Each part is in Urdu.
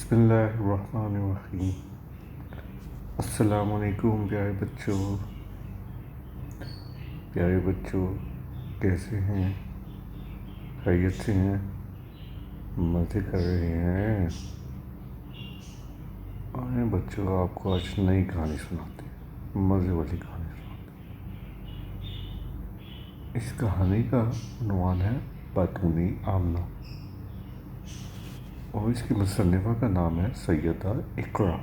بسم اللہ الرحمن الرحیم۔ السلام علیکم پیارے بچوں، کیسے ہیں؟ خیریت سے ہیں؟ مزے کر رہے ہیں؟ آئیں بچوں، آپ کو آج نئی کہانی سناتے ہیں، مزے والی کہانی سناتے ہیں۔ اس کہانی کا عنوان ہے بادونی آمنہ، اور اس کی مصنفہ کا نام ہے سیدہ اقرا۔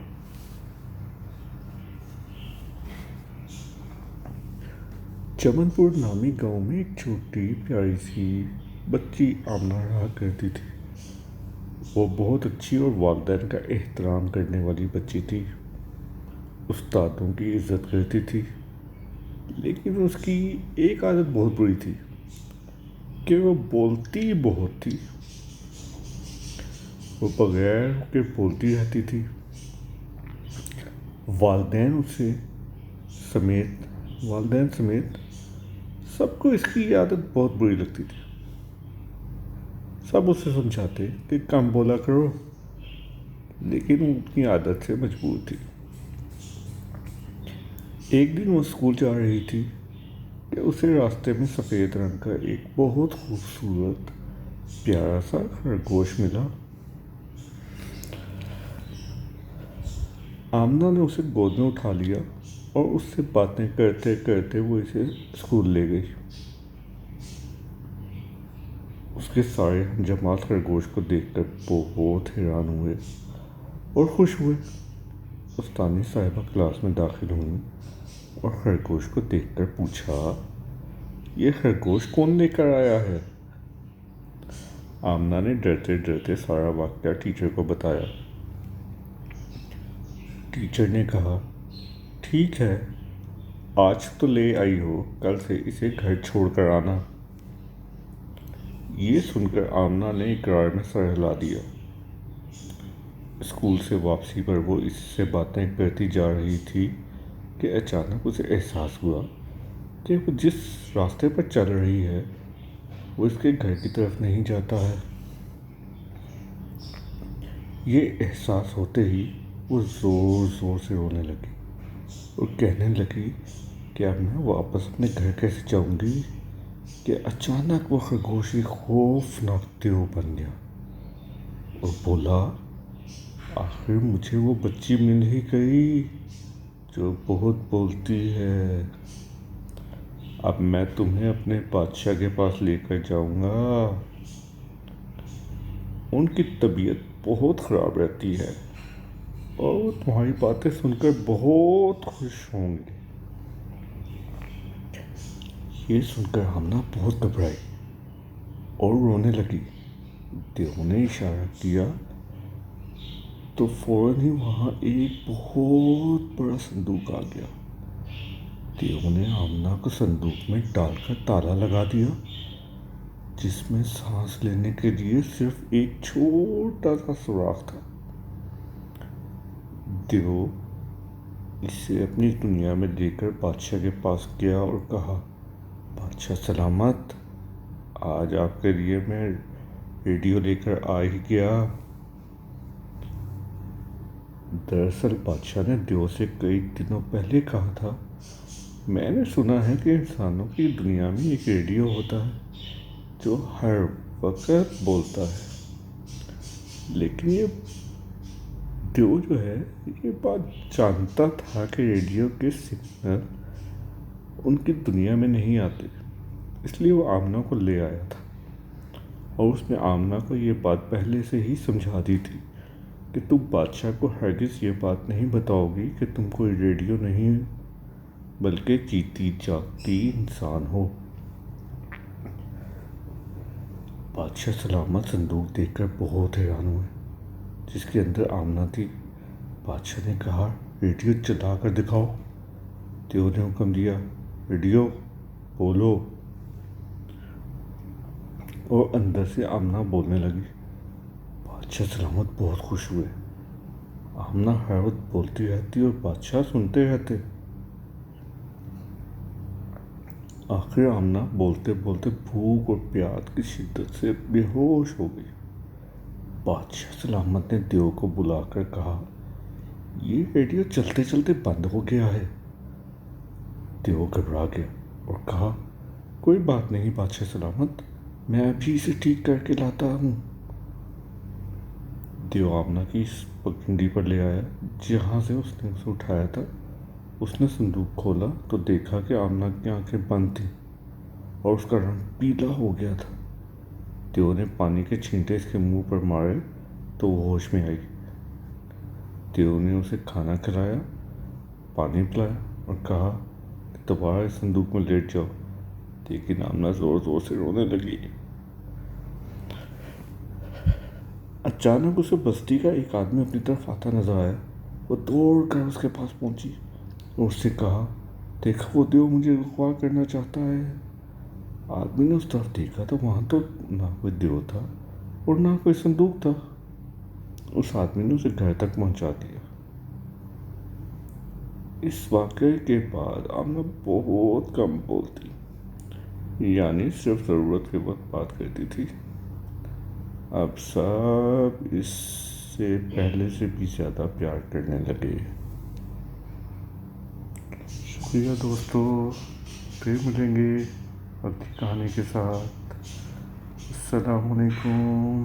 چمن پور نامی گاؤں میں ایک چھوٹی پیاری سی بچی آمنہ رہا کرتی تھی۔ وہ بہت اچھی اور والدین کا احترام کرنے والی بچی تھی۔ استادوں کی عزت کرتی تھی، لیکن اس کی ایک عادت بہت بری تھی کہ وہ بولتی بہت تھی۔ وہ بغیر کے بولتی رہتی تھی۔ والدین سمیت سب کو اس کی عادت بہت بری لگتی تھی۔ سب اسے سمجھاتے کہ کم بولا کرو، لیکن وہ اپنی عادت سے مجبور تھی۔ ایک دن وہ اسکول جا رہی تھی کہ اسے راستے میں سفید رنگ کا ایک بہت خوبصورت پیارا سا خرگوش ملا۔ آمنہ نے اسے گود میں اٹھا لیا اور اس سے باتیں کرتے کرتے وہ اسے اسکول لے گئی۔ اس کے سارے ہم جماعت خرگوش کو دیکھ کر بہت حیران ہوئے اور خوش ہوئے۔ استانی صاحبہ کلاس میں داخل ہوئیں اور خرگوش کو دیکھ کر پوچھا، یہ خرگوش کون لے کر آیا ہے؟ آمنہ نے ڈرتے ڈرتے سارا واقعہ ٹیچر کو بتایا۔ ٹیچر نے کہا، ٹھیک ہے، آج تو لے آئی ہو، کل سے اسے گھر چھوڑ کر آنا۔ یہ سن کر آمنہ نے اقرار میں سر ہلا دیا۔ اسکول سے واپسی پر وہ اس سے باتیں کرتی جا رہی تھی کہ اچانک اسے احساس ہوا کہ وہ جس راستے پر چل رہی ہے وہ اس کے گھر کی طرف نہیں جاتا ہے۔ یہ احساس ہوتے ہی وہ زور زور سے رونے لگی اور کہنے لگی کہ اب میں واپس اپنے گھر کیسے جاؤں گی کہ اچانک وہ خرگوش ایک خوفناک دیو بن گیا اور بولا، آخر مجھے وہ بچی مل ہی گئی جو بہت بولتی ہے۔ اب میں تمہیں اپنے بادشاہ کے پاس لے کر جاؤں گا۔ ان کی طبیعت بہت خراب رہتی ہے اور وہ تمہاری باتیں سن کر بہت خوش ہوں گے۔ یہ سن کر آمنہ بہت گھبرائی اور رونے لگی۔ دیو نے اشارہ کیا تو فوراً ہی وہاں ایک بہت بڑا صندوق آ گیا۔ دیو نے آمنہ کو صندوق میں ڈال کر تالا لگا دیا، جس میں سانس لینے کے لیے صرف ایک چھوٹا سا سوراخ تھا۔ دیو اسے اپنی دنیا میں لے کر بادشاہ کے پاس گیا اور کہا، بادشاہ سلامت، آج آپ کے لیے میں ریڈیو لے کر آ ہی گیا۔ دراصل بادشاہ نے دیو سے کئی دنوں پہلے کہا تھا، میں نے سنا ہے کہ انسانوں کی دنیا میں ایک ریڈیو ہوتا ہے جو ہر وقت بولتا ہے، لیکن یہ دیو جو ہے یہ بات جانتا تھا کہ ریڈیو کے سگنل ان کی دنیا میں نہیں آتے، اس لیے وہ آمنہ کو لے آیا تھا اور اس نے آمنہ کو یہ بات پہلے سے ہی سمجھا دی تھی کہ تم بادشاہ کو ہرگز یہ بات نہیں بتاؤ گی کہ تم کوئی ریڈیو نہیں بلکہ جیتی جاگتی انسان ہو۔ بادشاہ سلامت صندوق دیکھ کر بہت حیران ہوئے جس کے اندر آمنہ تھی۔ بادشاہ نے کہا، ریڈیو چلا کر دکھاؤ۔ دیو نے حکم دیا، ریڈیو بولو، اور اندر سے آمنہ بولنے لگی۔ بادشاہ سلامت بہت خوش ہوئے۔ آمنہ ہر وقت بولتی رہتی اور بادشاہ سنتے رہتے۔ آخر آمنہ بولتے بولتے بھوک اور پیاس کی شدت سے بے ہوش ہو گئی۔ بادشاہ سلامت نے دیو کو بلا کر کہا، یہ ریڈیو چلتے چلتے بند ہو گیا ہے۔ دیو گھبرا گیا اور کہا، کوئی بات نہیں بادشاہ سلامت، میں ابھی اسے ٹھیک کر کے لاتا ہوں۔ دیو آمنہ کی اس پگڈنڈی پر لے آیا جہاں سے اس نے اسے اٹھایا تھا۔ اس نے صندوق کھولا تو دیکھا کہ آمنہ کی آنکھیں بند تھیں اور اس کا رنگ پیلا ہو گیا تھا۔ دیو نے پانی کے چھینٹے اس کے منہ پر مارے تو وہ ہوش میں آئی۔ دیو نے اسے کھانا کھلایا، پانی پلایا اور کہا کہ دوبارہ اس صندوق میں لیٹ جاؤ، لیکن آمنہ زور زور سے رونے لگی۔ اچانک اسے بستی کا ایک آدمی اپنی طرف آتا نظر آیا۔ وہ دوڑ کر اس کے پاس پہنچی اور اس سے کہا، دیکھا وہ دیو مجھے اغوا کرنا چاہتا ہے۔ آدمی نے اس طرف دیکھا تو وہاں تو نہ کوئی دیو تھا اور نہ کوئی صندوق تھا۔ اس آدمی نے اسے گھر تک پہنچا دیا۔ اس واقعے کے بعد آمنہ بہت کم بولتی، یعنی صرف ضرورت کے وقت بات کرتی تھی۔ اب سب اس سے پہلے سے بھی زیادہ پیار کرنے لگے۔ شکریہ دوستو، پھر ملیں گے اگلی کہانی کے ساتھ۔ السلام علیکم۔